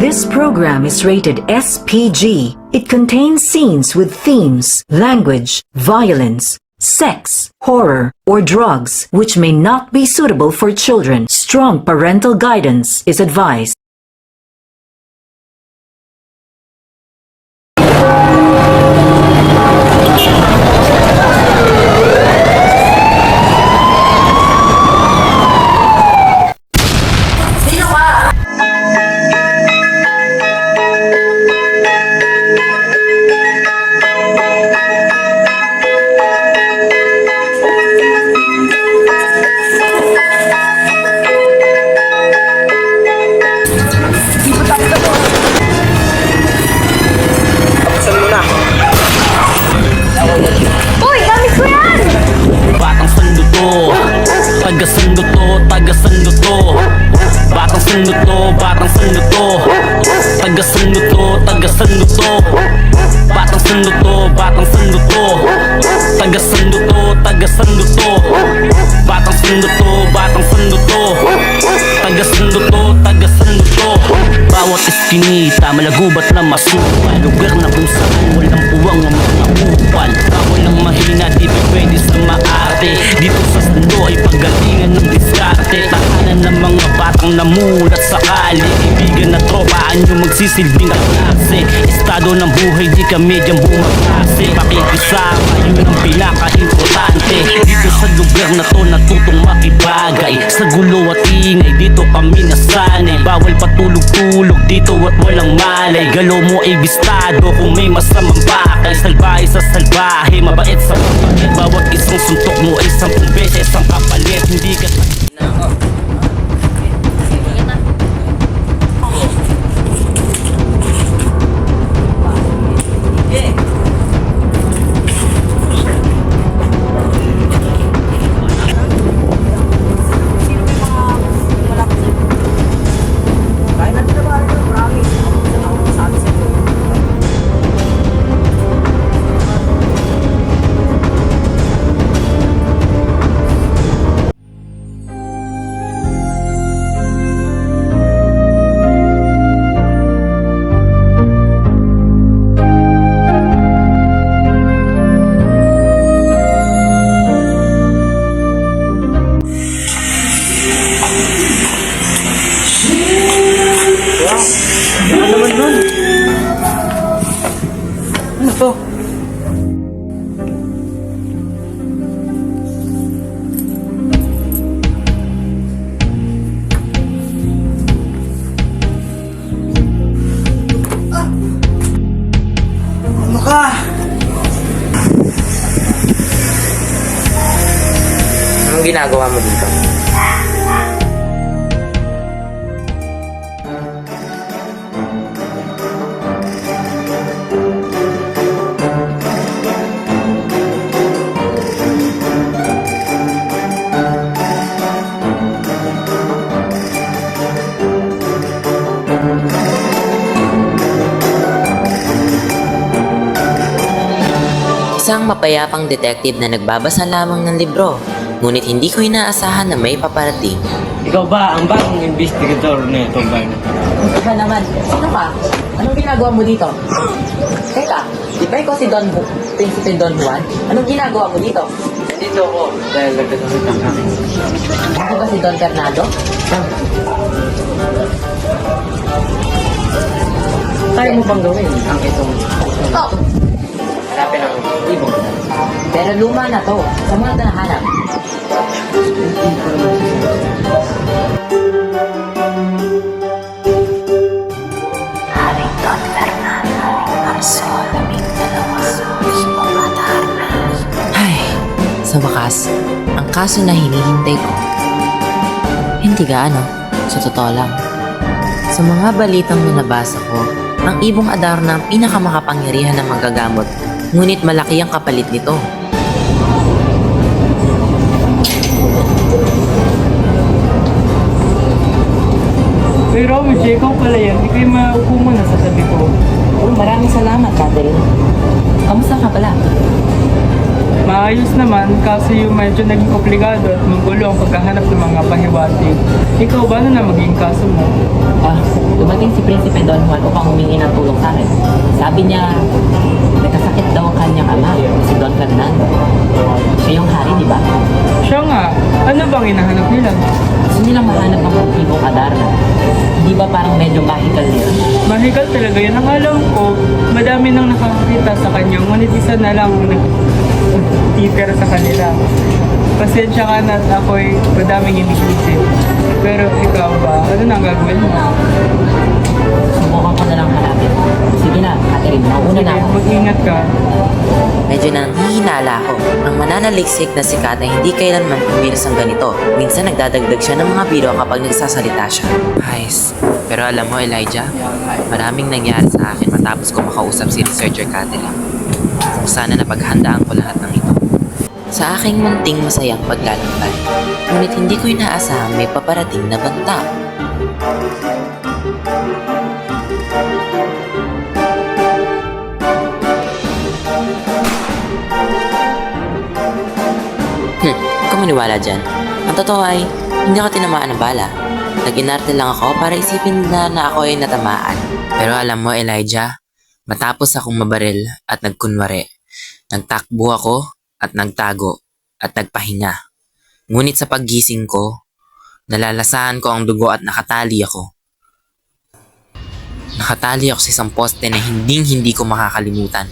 This program is rated SPG. It contains scenes with themes, language, violence, sex, horror, or drugs, which may not be suitable for children. Strong parental guidance is advised. Uy, gamit ko yan! Batang sando to, taga-sando to, taga-sando to. Batang sando to, batang sando to, taga-sando to, taga-sando to. Batang sando to, batang sando to, taga-sando to, taga-sando to. Batang sando to, batang sando to, taga-sando to, taga-sando to. Bawat iskinita, malagubat na masupal. Lugar na kung saan walang puwang ang mga upal. Bawal ang mahina, di pwede sa maarte. Dito sa sando ay paggalingan ng diskarte. Tahanan ng mga batang namulat sa kali. Ibigan na tropaan yung magsisilbing klase. Estado ng buhay, di kami dyan bumaklase. Pakikisama, yun ang pinaka-importante. Dito sa lugar na to natutong makibagay. Sa gulo at ingay, dito kami nasanay. Bawal patulog-tulog dito at walang malay. Galaw mo ay bistado kung may masamang bakay. Salbahe sa salbahe, mabait sa mabait. Bawat isang suntok mo ay 10 beses ang kapalit. Hindi ka ano to? Ano ka? Anong ginagawa mo dito? Isang mapayapang detective na nagbabasa lamang ng libro, ngunit hindi ko inaasahan na may paparating. Ikaw ba ang bagong investigator na itong bar na to? Ikaw naman, sino ka? Anong ginagawa mo dito? Teka, di ba ikaw si Prinsipe Don Juan? Anong ginagawa mo dito? Nandito ako dahil nagkasakit ang akin. Hindi ba si Don Fernando? Kaya mo bang gawin ang itong Oh! hanapin ang ibong? Pero luma na to. Sa mga nahanap. Haring Don Fernando, ang solaming dalawa Ay, sa wakas, ang kaso na hinihintay ko. Hindi gaano, sa totoo lang. Sa mga balitang nabasa ko, ang ibong Adarna ang pinakamakapangyarihan ng manggagamot, ngunit malaki ang kapalit nito. Pero Romy, ikaw pala yan. Hindi kayo maupo muna sa tabi ko. Oh, maraming salamat, Catherine. Kamusta ka pala? Maayos naman, kaso yung medyo naging komplikado at magulo ang paghahanap ng mga pahiwatig. Ikaw, ba ano na maging kaso mo? Dumating si Prinsipe Don Juan upang humingi ng tulong sa akin. Sabi niya, nagkasakit daw ang kanyang ama, si Don Fernando. Siya yung hari, di ba? Siya nga, ano bang hinahanap nila? Gusto nilang mahanap ang motibo kadarna. Hindi ba parang medyo magical yun? Mahikal talaga yun. Ang alam ko, madami nang nakakakita sa kanya, ngunit isa na lang ang nagtitira sa kanila. Pasensya ka na at ako'y madaming iniisip. Pero ikaw ba, ano na ang gagawin mo? Subukan ko na lang hanapin. Sige na, Catherine, mauna na Sige, ako. mag-ingat ka. Medyo nanghihinala ako. Ang mananaliksik na sikat ay hindi kailanman pumilos ang ganito. Minsan nagdadagdag siya ng mga biro kapag nagsasalita siya. Ayos. Pero alam mo, Elijah, maraming nangyari sa akin matapos ko makausap si Researcher Catherine. Sana napaghandaan ko lahat ng ito. Sa aking munting masayang paglalakbay, ngunit hindi ko inaasahan may paparating na banta. Kung maniwala dyan, ang totoo ay, hindi ako tinamaan ng bala. Nag-inarte lang ako para isipin na ako ay natamaan. Pero alam mo, Elijah, matapos akong mabaril at nagkunwari, nagtakbo ako at nagtago at nagpahinga. Ngunit sa paggising ko, nalalasahan ko ang dugo at nakatali ako. Nakatali ako sa isang poste na hindi ko makakalimutan.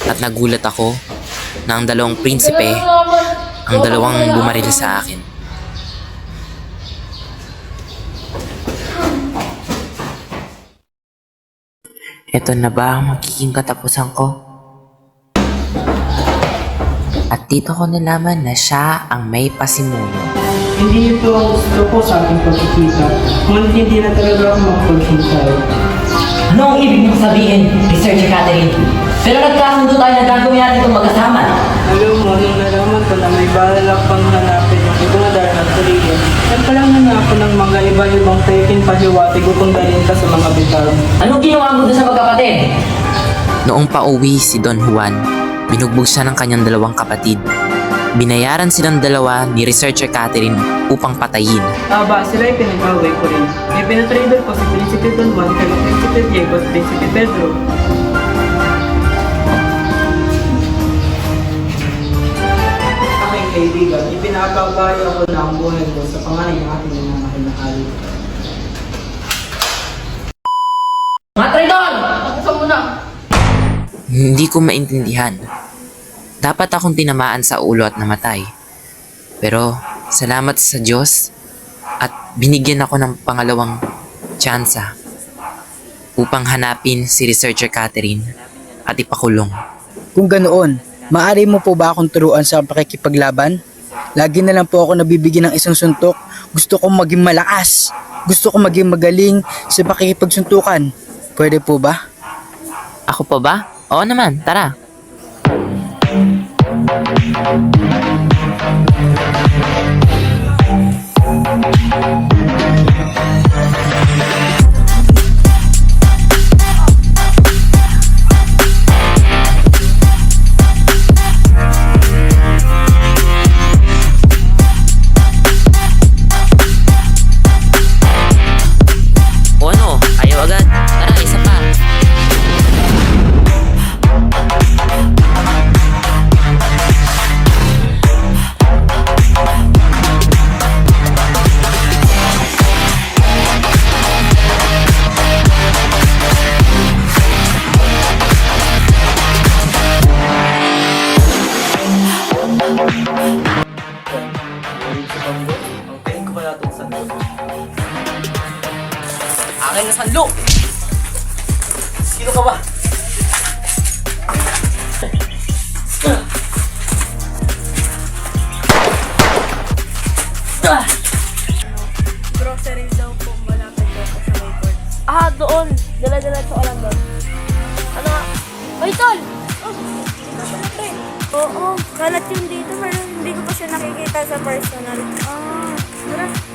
At nagulat ako na ang dalawang prinsipe ang dalawang bumaril sa akin. Ito na ba ang magiging katapusan ko? At dito ko nalaman na siya ang may pasimuno. Hindi ito ang gusto ko sa aking pagkikita. Ngunit hindi na talaga ako magpaghintay. Ano ang ibig mong sabihin, Researcher Catherine? Pero nagkasundo tayo na gagawin natin itong magkasama. Alam mo, nung nalaman ko na may balak pang hanapin ng ibang dahil ng tuligan, nagpalangan na ako ng mga iba-ibang tekin pahiwatig upang dalhin ka sa mga bitag. Anong ginawa mo doon sa magkapatid? Noong pauwi si Don Juan, binugbog siya ng kanyang dalawang kapatid. Binayaran silang dalawa ni Researcher Catherine upang patayin. Sila ay pinag-away ko rin. May pinatrader ko si Prinsipe Don Juan, kay Prinsipe Diego at Prinsipe Pedro. Aking kaibigan, ipinapabaya ako na ang buhay ko sa panganay ng ating minamahal. Mga traidor! Hindi ko maintindihan. Dapat akong tinamaan sa ulo at namatay. Pero salamat sa Diyos at binigyan ako ng pangalawang tsansa upang hanapin si Researcher Catherine at ipakulong. Kung ganoon, maaari mo po ba akong turuan sa pakikipaglaban? Lagi na lang po ako nabibigyan ng isang suntok. Gusto kong maging malakas. Gusto kong maging magaling sa pakikipagsuntukan. Pwede po ba? Ako pa ba? Oo naman, tara. O ano? Ayaw agad. Tara, isa pa. Akin na sanlo! Sino ka ba? Grocery daw po malapit daw po sa may port. Ah, doon. Dala-dala ko lang doon. Ano nga? Ay, tol! Oh, Oo, kalat yun dito pero hindi ko pa siya nakikita sa personal. Ah, tara.